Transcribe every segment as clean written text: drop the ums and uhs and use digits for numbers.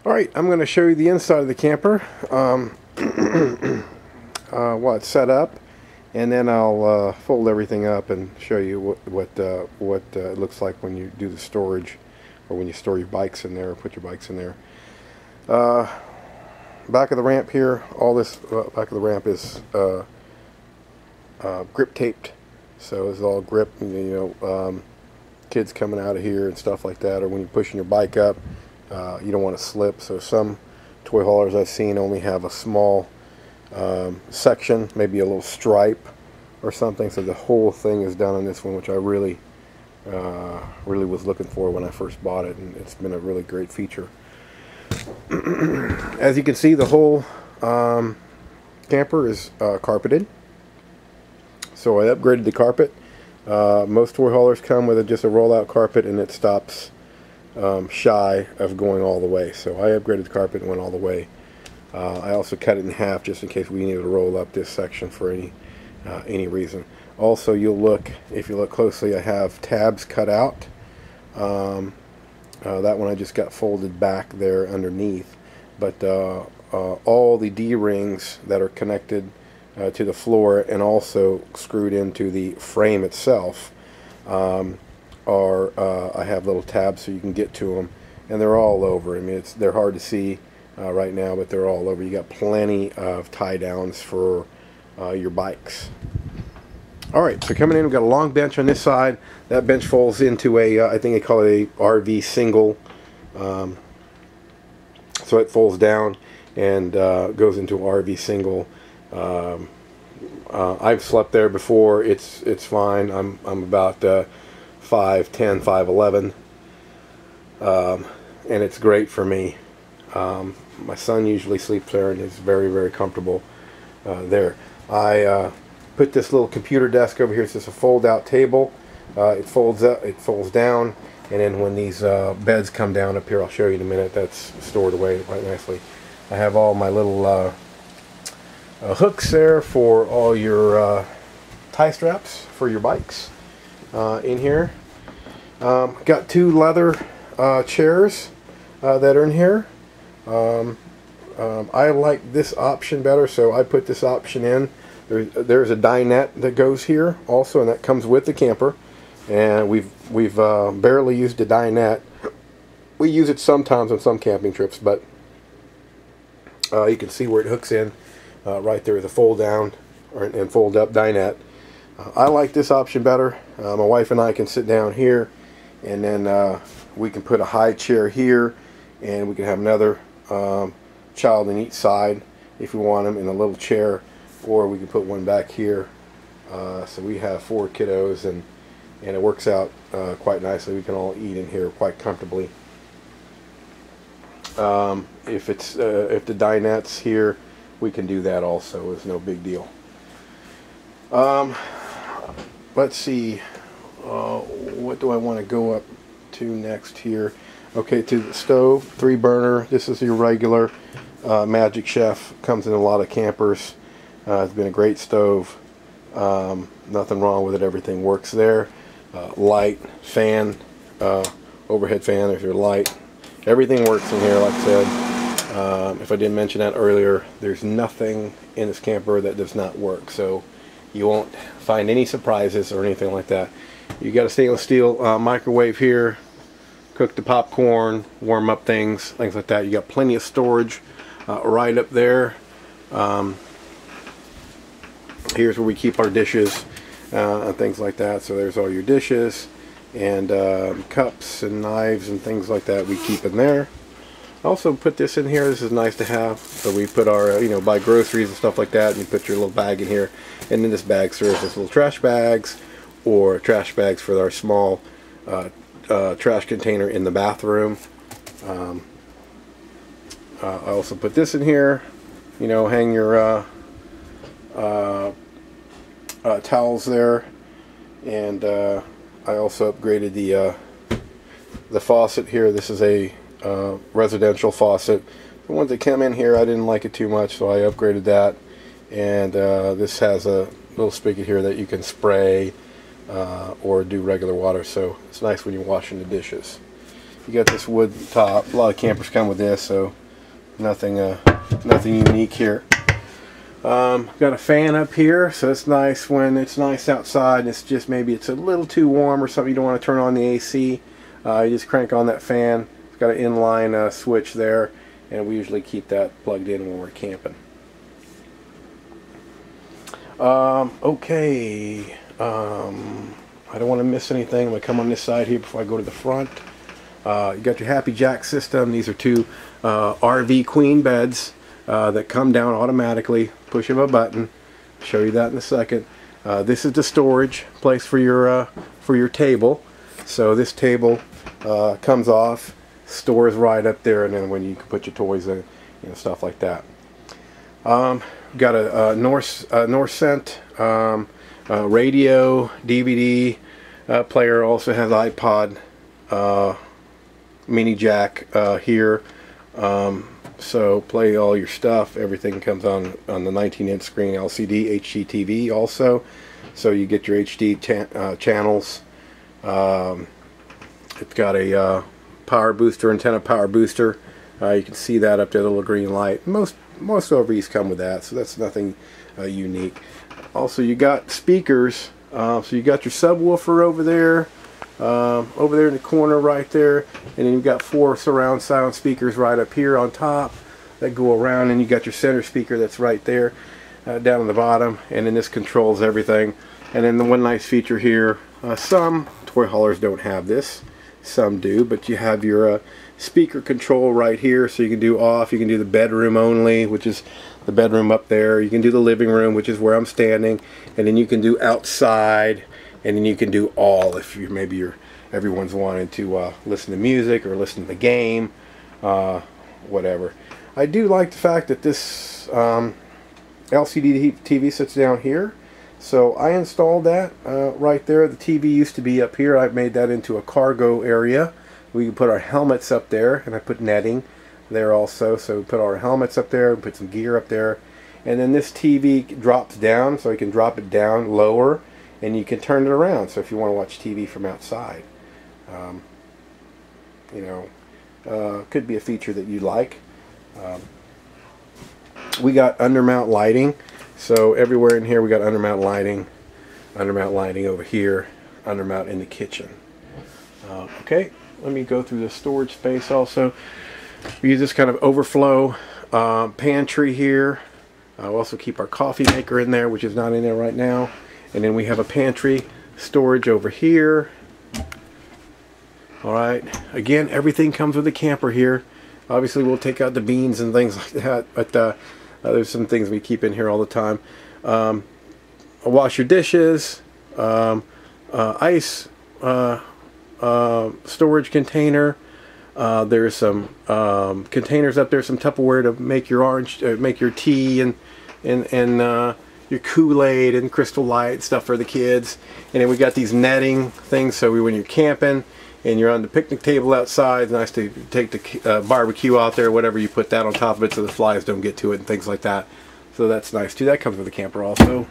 Alright, I'm going to show you the inside of the camper, while it's set up, and then I'll fold everything up and show you what it looks like when you do the storage, or when you store your bikes in there, or put your bikes in there. Back of the ramp here, all this back of the ramp is grip taped, so it's all grip. Kids coming out of here and stuff like that, or when you're pushing your bike up, you don't want to slip. So some toy haulers I've seen only have a small section, maybe a little stripe or something, so the whole thing is done on this one, which I really was looking for when I first bought it, and it's been a really great feature. As you can see, the whole camper is carpeted, so I upgraded the carpet. Most toy haulers come with just a rollout carpet, and it stops shy of going all the way, so I upgraded the carpet and went all the way. I also cut it in half just in case we needed to roll up this section for any reason. Also, if you look closely, I have tabs cut out. That one I just got folded back there underneath, but all the D-rings that are connected to the floor and also screwed into the frame itself I have little tabs so you can get to them, and they're all over. I mean, they're hard to see right now, but they're all over. You got plenty of tie downs for your bikes. Alright, so coming in, we've got a long bench on this side. That bench folds into I think they call it a RV single. So it folds down and goes into an RV single. I've slept there before. It's fine. I'm about 5'10", 5'11", and it's great for me. My son usually sleeps there and is very, very comfortable there. I put this little computer desk over here. It's just a fold-out table. It folds up, it folds down, and then when these beds come down up here, I'll show you in a minute, that's stored away quite nicely. I have all my little hooks there for all your tie straps for your bikes in here. Got two leather chairs that are in here. I like this option better, so I put this option in. There's a dinette that goes here also, and that comes with the camper. And we've barely used a dinette. We use it sometimes on some camping trips, but you can see where it hooks in. Right there is a fold down and fold up dinette. I like this option better. My wife and I can sit down here, and then we can put a high chair here, and we can have another child on each side if we want them in a little chair, or we can put one back here. So we have 4 kiddos, and it works out quite nicely. We can all eat in here quite comfortably. If the dinette's here, we can do that also. It's no big deal. Let's see. What do I want to go up to next here? Okay, to the stove, 3-burner. This is your regular Magic Chef. Comes in a lot of campers. It's been a great stove. Nothing wrong with it. Everything works there. Light, fan, overhead fan. There's your light. Everything works in here, like I said. If I didn't mention that earlier, there's nothing in this camper that does not work. So you won't find any surprises or anything like that. You got a stainless steel microwave here. Cook the popcorn, warm up things like that. You got plenty of storage right up there. Here's where we keep our dishes and things like that. So there's all your dishes and cups and knives and things like that we keep in there. I also put this in here. This is nice to have. So we put our, buy groceries and stuff like that, and you put your little bag in here. And then this bag serves as little trash bags, or trash bags for our small trash container in the bathroom. I also put this in here. Hang your towels there, and I also upgraded the faucet here. This is a residential faucet. The ones that come in here, I didn't like it too much, so I upgraded that. And this has a little spigot here that you can spray or do regular water, so it's nice when you're washing the dishes. You got this wood top. A lot of campers come with this, so nothing unique here. Got a fan up here, so it's nice when it's nice outside and it's just maybe it's a little too warm or something. You don't want to turn on the AC. You just crank on that fan. It's got an inline switch there, and we usually keep that plugged in when we're camping. Okay. I don't want to miss anything. I'm going to come on this side here before I go to the front. You got your Happy Jack system. These are two RV queen beds that come down automatically. Push of a button. Show you that in a second. This is the storage place for your table. So this table comes off, stores right up there, and then when you can put your toys in, stuff like that. Got a North-Cent radio, DVD player. Also has iPod mini jack here. So play all your stuff. Everything comes on the 19-inch screen LCD HDTV also. So you get your HD channels. It's got a power booster, antenna power booster. You can see that up there, the little green light. Most RVs come with that, so that's nothing unique. Also, you got speakers. So you got your subwoofer over there in the corner right there, and then you've got 4 surround sound speakers right up here on top that go around, and you got your center speaker that's right there down on the bottom, and then this controls everything. And then the one nice feature here, some toy haulers don't have this, some do, but you have your speaker control right here, so you can do off, you can do the bedroom only, which is the bedroom up there, you can do the living room, which is where I'm standing, and then you can do outside, and then you can do all if everyone's wanting to listen to music or listen to the game, whatever. I do like the fact that this LCD TV sits down here, so I installed that right there. The TV used to be up here. I've made that into a cargo area. We can put our helmets up there, and I put netting there also, so we put our helmets up there, put some gear up there, and then this TV drops down, so you can drop it down lower, and you can turn it around, so if you want to watch TV from outside, could be a feature that you like. We got undermount lighting, so everywhere in here we got undermount lighting over here, undermount in the kitchen. Okay, let me go through the storage space also. We use this kind of overflow pantry here. We'll also keep our coffee maker in there, which is not in there right now. And then we have a pantry storage over here. Alright, again, everything comes with a camper here. Obviously we'll take out the beans and things like that, but there's some things we keep in here all the time. Wash your dishes, ice storage container. There's some containers up there, some Tupperware to make your make your tea and your Kool-Aid and Crystal Light stuff for the kids. And then we got these netting things, so when you're camping and you're on the picnic table outside, it's nice to take the barbecue out there, whatever, you put that on top of it so the flies don't get to it and things like that. So that's nice too. That comes with the camper also.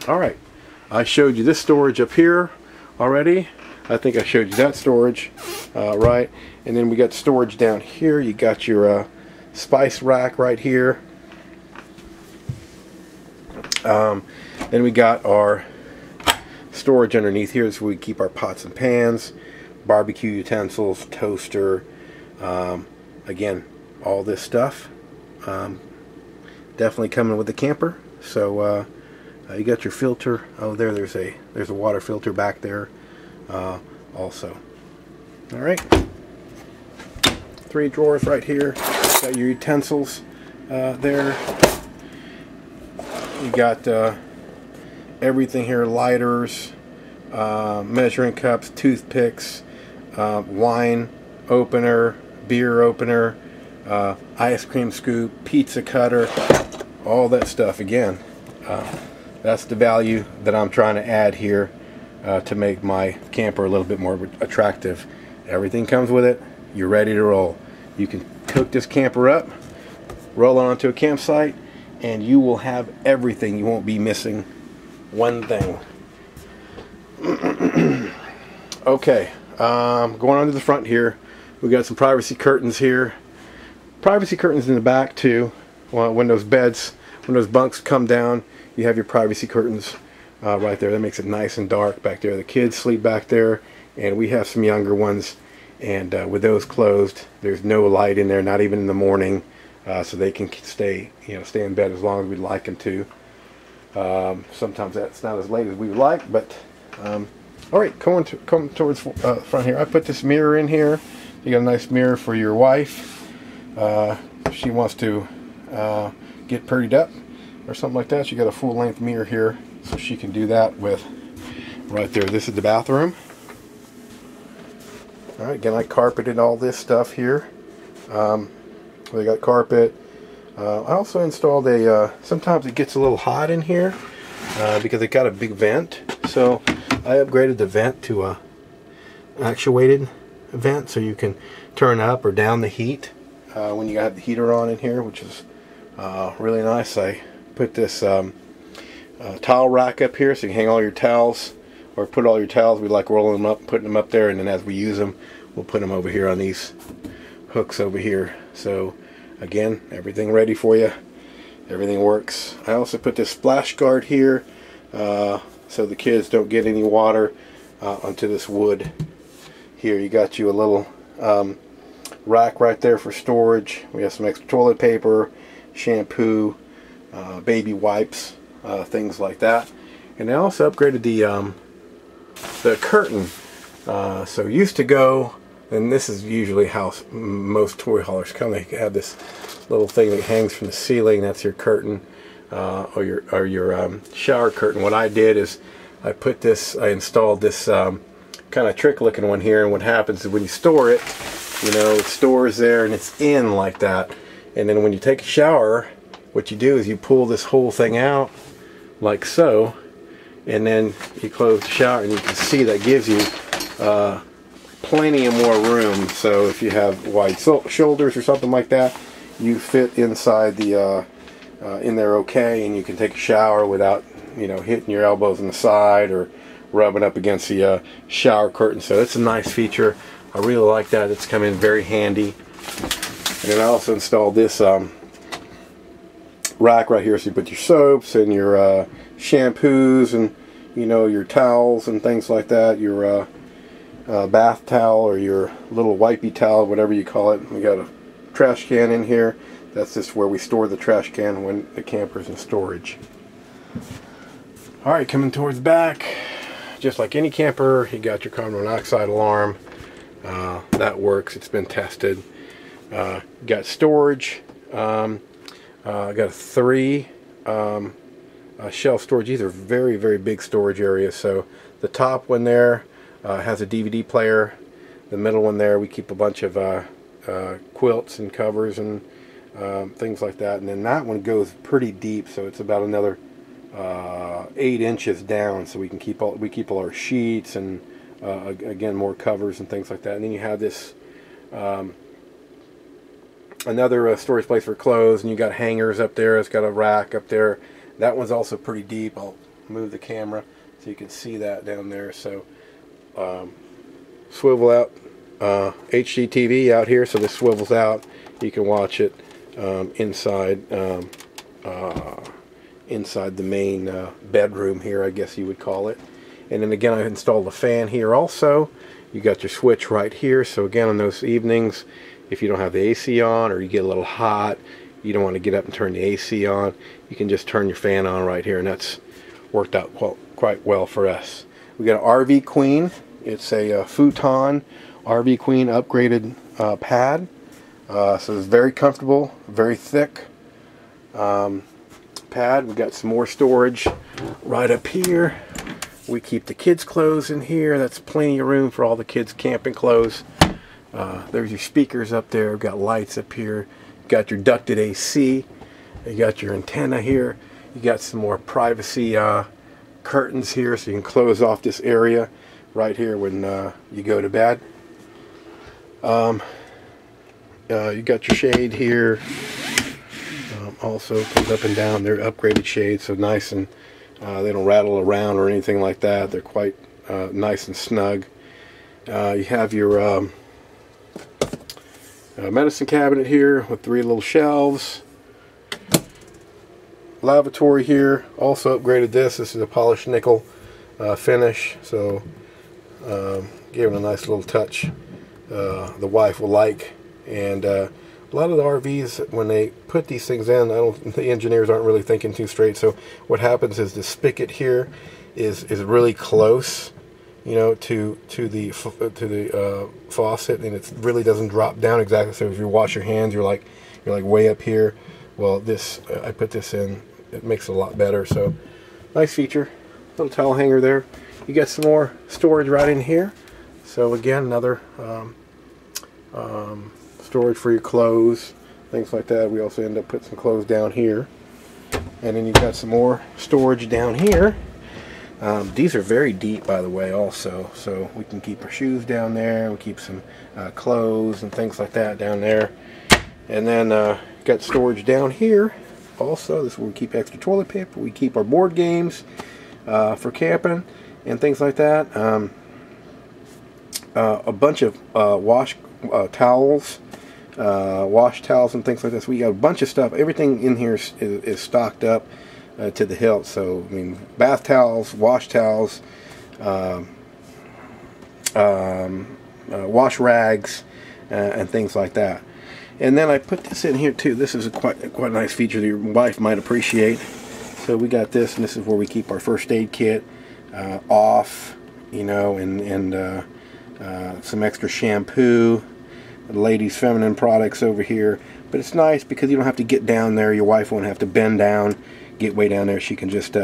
Alright, I showed you this storage up here already. I think I showed you that storage, right? And then we got storage down here. You got your spice rack right here. Then we got our storage underneath here. This is where we keep our pots and pans, barbecue utensils, toaster. Again, all this stuff. Definitely coming with the camper. So you got your filter. Oh, there's a water filter back there. Also. Alright, 3 drawers right here. Got your utensils there. You got everything here, lighters, measuring cups, toothpicks, wine opener, beer opener, ice cream scoop, pizza cutter, all that stuff. Again, that's the value that I'm trying to add here to make my camper a little bit more attractive. Everything comes with it. You're ready to roll. You can cook this camper up, roll it onto a campsite, and you will have everything. You won't be missing one thing. Okay, Going on to the front here, we got some privacy curtains here. Privacy curtains in the back too. Well, when those bunks come down, you have your privacy curtains right there. That makes it nice and dark back there. The kids sleep back there, and we have some younger ones. And with those closed, there's no light in there, not even in the morning, so they can stay in bed as long as we'd like them to. Sometimes that's not as late as we would like, but all right, come towards front here. I put this mirror in here. You got a nice mirror for your wife. If she wants to get prettied up or something like that, you got a full-length mirror here, so she can do that with right there. This is the bathroom. All right, again, I carpeted all this stuff here. We got carpet. I also installed sometimes it gets a little hot in here because it got a big vent. So I upgraded the vent to a actuated vent, so you can turn up or down the heat when you got the heater on in here, which is really nice. I put this towel rack up here so you can hang all your towels, or put all your towels. We like rolling them up, putting them up there, and then as we use them, we'll put them over here on these hooks over here. So again, everything ready for you. Everything works. I also put this splash guard here so the kids don't get any water onto this wood. Here you got you a little rack right there for storage. We have some extra toilet paper, shampoo, baby wipes, things like that. And I also upgraded the curtain. So used to go, and this is usually how most toy haulers come. They have this little thing that hangs from the ceiling. That's your curtain, or your shower curtain. What I did is I installed this kind of trick-looking one here. And what happens is when you store it, it stores there and it's in like that. And then when you take a shower, what you do is you pull this whole thing out like so, and then you close the shower, and you can see that gives you plenty of more room. So if you have wide shoulders or something like that, you fit inside the in there okay, and you can take a shower without hitting your elbows on the side or rubbing up against the shower curtain. So that's a nice feature. I really like that. It's come in very handy. And then I also installed this rack right here, so you put your soaps and your shampoos and your towels and things like that, your bath towel or your little wipey towel, whatever you call it. We got a trash can in here. That's just where we store the trash can when the camper's in storage. Alright, coming towards the back, just like any camper, you got your carbon monoxide alarm. That works. It's been tested. Got storage. I got 3 shelf storage. These are very, very big storage areas. So the top one there has a DVD player. The middle one there, we keep a bunch of quilts and covers and things like that. And then that one goes pretty deep, so it's about another 8 inches down. So we keep all our sheets and again, more covers and things like that. And then you have this another storage place for clothes, and you got hangers up there. It's got a rack up there. That one's also pretty deep. I'll move the camera so you can see that down there. So swivel out HDTV out here, so this swivels out. You can watch it inside inside the main bedroom here, I guess you would call it. And then again, I installed a fan here also. You got your switch right here. So again, on those evenings, if you don't have the AC on or you get a little hot, you don't want to get up and turn the AC on, you can just turn your fan on right here, and that's worked out quite well for us. We got an RV Queen. It's a futon RV Queen upgraded pad. So it's very comfortable, very thick pad. We got some more storage right up here. We keep the kids' clothes in here. That's plenty of room for all the kids' camping clothes. There's your speakers up there. We've got lights up here. You got your ducted AC. You got your antenna here. You got some more privacy curtains here, so you can close off this area right here when you go to bed. You got your shade here. Also comes up and down. They're upgraded shades, so nice, and they don't rattle around or anything like that. They're quite nice and snug. You have your medicine cabinet here with 3 little shelves. Lavatory here. Also upgraded this. This is a polished nickel finish, so gave it a nice little touch the wife will like. And a lot of the RVs, when they put these things in, the engineers aren't really thinking too straight. So what happens is the spigot here is really close, you know, to the faucet, and it really doesn't drop down exactly. So if you wash your hands, you're like way up here. Well, this I put this in. It makes it a lot better. So nice feature. Little towel hanger there. You got some more storage right in here. So again, another storage for your clothes, things like that. We also end up putting some clothes down here, and then you've got some more storage down here. These are very deep, by the way, also, so we can keep our shoes down there. We keep some clothes and things like that down there. And then got storage down here also. This is where we keep extra toilet paper. We keep our board games for camping and things like that. A bunch of wash towels, wash towels and things like this. We got a bunch of stuff. Everything in here is stocked up to the hilt. So I mean, bath towels, wash towels, wash rags, and things like that. And then I put this in here too. This is quite a nice feature that your wife might appreciate. So we got this, and this is where we keep our first aid kit, off, you know, and some extra shampoo, the ladies' feminine products over here. But it's nice because you don't have to get down there. Your wife won't have to bend down, get way down there. She can just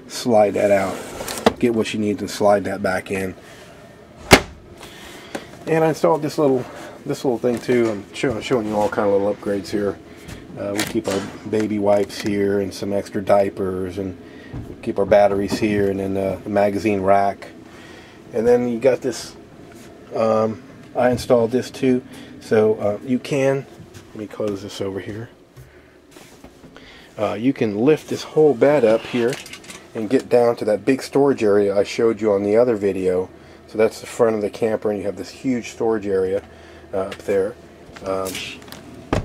slide that out, get what she needs, and slide that back in. And I installed this little thing too. I'm showing you all kind of little upgrades here. We keep our baby wipes here and some extra diapers, and we keep our batteries here, and then the magazine rack. And then you got this. I installed this too, so you can. Let me close this over here. You can lift this whole bed up here and get down to that big storage area I showed you on the other video. So that's the front of the camper, and you have this huge storage area up there.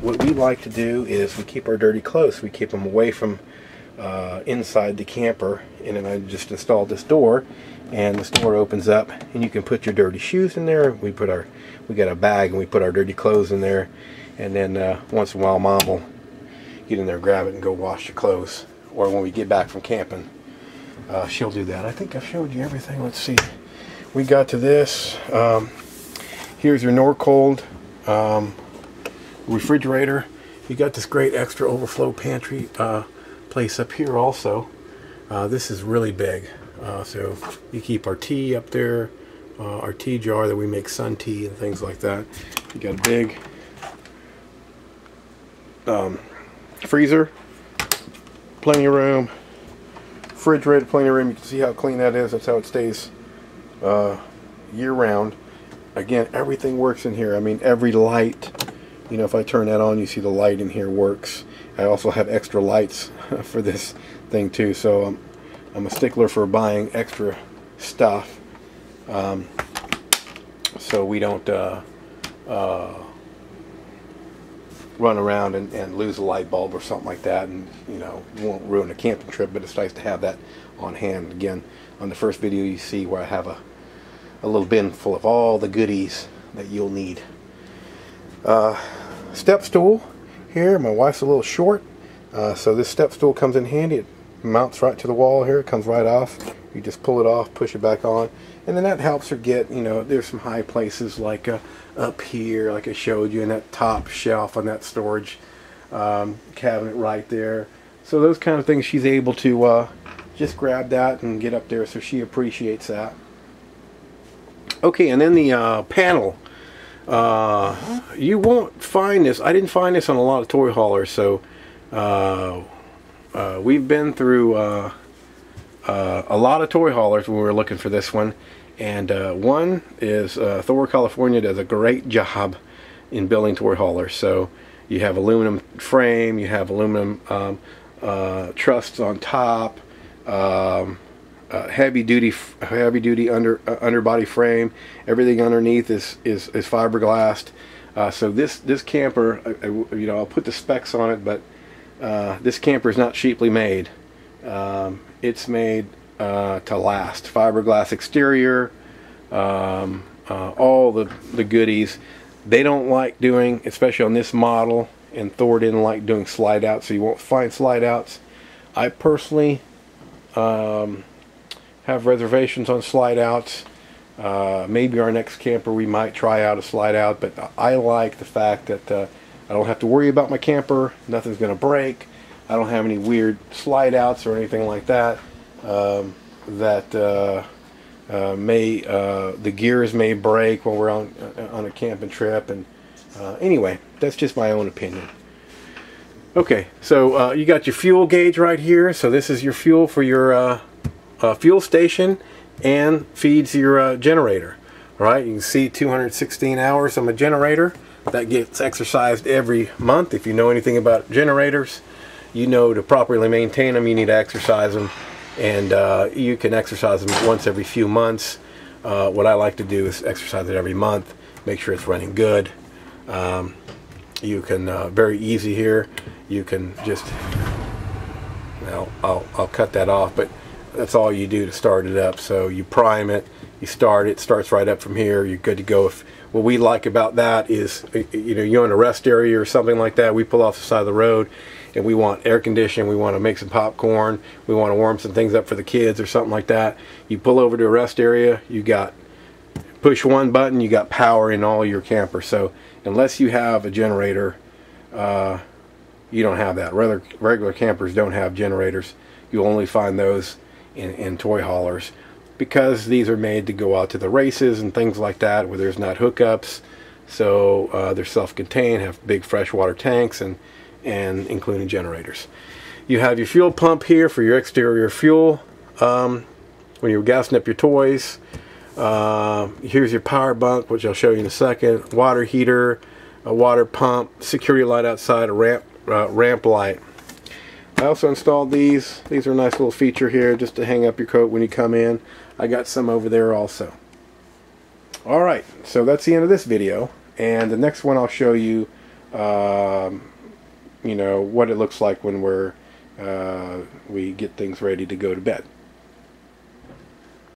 What we like to do is we keep our dirty clothes. We keep them away from inside the camper, and then I just installed this door, and this door opens up, and you can put your dirty shoes in there. We got a bag, and we put our dirty clothes in there, and then once in a while Mom will get in there, grab it, and go wash your clothes. Or when we get back from camping, she'll do that. I think I've showed you everything. Let's see. We got to this. Here's your Norcold refrigerator. You got this great extra overflow pantry place up here also. This is really big. So you keep our tea up there, our tea jar that we make sun tea and things like that. You got a big freezer, plenty of room, refrigerator, plenty of room. You can see how clean that is. That's how it stays year round. Again, everything works in here. I mean, every light, you know, if I turn that on, you see the light in here works. I also have extra lights for this thing too, so I'm a stickler for buying extra stuff, so we don't run around and lose a light bulb or something like that, and you know, won't ruin a camping trip. But it's nice to have that on hand. Again, on the first video you see where I have a little bin full of all the goodies that you'll need. Step stool here. My wife's a little short, so this step stool comes in handy. It mounts right to the wall here. It comes right off. You just pull it off, push it back on, and then that helps her get, you know, there's some high places like up here, like I showed you, in that top shelf on that storage cabinet right there. So those kind of things, she's able to just grab that and get up there, so she appreciates that. Okay, and then the panel. You won't find this. I didn't find this on a lot of toy haulers, so we've been through a lot of toy haulers when we were looking for this one. And one is Thor, California does a great job in building toy haulers. So you have aluminum frame, you have aluminum trusses on top, heavy duty underbody frame. Everything underneath is fiberglass. So this camper, you know, I'll put the specs on it, but this camper is not cheaply made. It's made to last. Fiberglass exterior, all the goodies. They don't like doing, especially on this model, and Thor didn't like doing slide outs, so you won't find slide outs. I personally have reservations on slide outs. Maybe our next camper we might try out a slide out, but I like the fact that I don't have to worry about my camper. Nothing's going to break. I don't have any weird slide outs or anything like that. The gears may break when we're on a camping trip, and anyway, that's just my own opinion. Okay, so you got your fuel gauge right here. So this is your fuel for your fuel station, and feeds your generator. All right, you can see 216 hours on the generator. That gets exercised every month. If you know anything about generators, you know to properly maintain them, you need to exercise them, and you can exercise them once every few months. What I like to do is exercise it every month, make sure it's running good. You can, very easy here, you can just, well, I'll cut that off, but that's all you do to start it up. So you prime it, you start it, starts right up from here, you're good to go. What we like about that is, you know, you're in a rest area or something like that, we pull off the side of the road and we want air conditioning, we want to make some popcorn, we want to warm some things up for the kids or something like that. You pull over to a rest area, you got, push one button, you got power in all your camper. So unless you have a generator, you don't have that. Regular campers don't have generators. You'll only find those in toy haulers, because these are made to go out to the races and things like that where there's not hookups. So they're self-contained, have big freshwater tanks, and including generators. You have your fuel pump here for your exterior fuel when you're gassing up your toys. Here's your power bunk, which I'll show you in a second. Water heater, a water pump, security light outside, a ramp light. I also installed these. These are a nice little feature here just to hang up your coat when you come in. I got some over there also. Alright, so that's the end of this video, and the next one I'll show you you know, what it looks like when we get things ready to go to bed.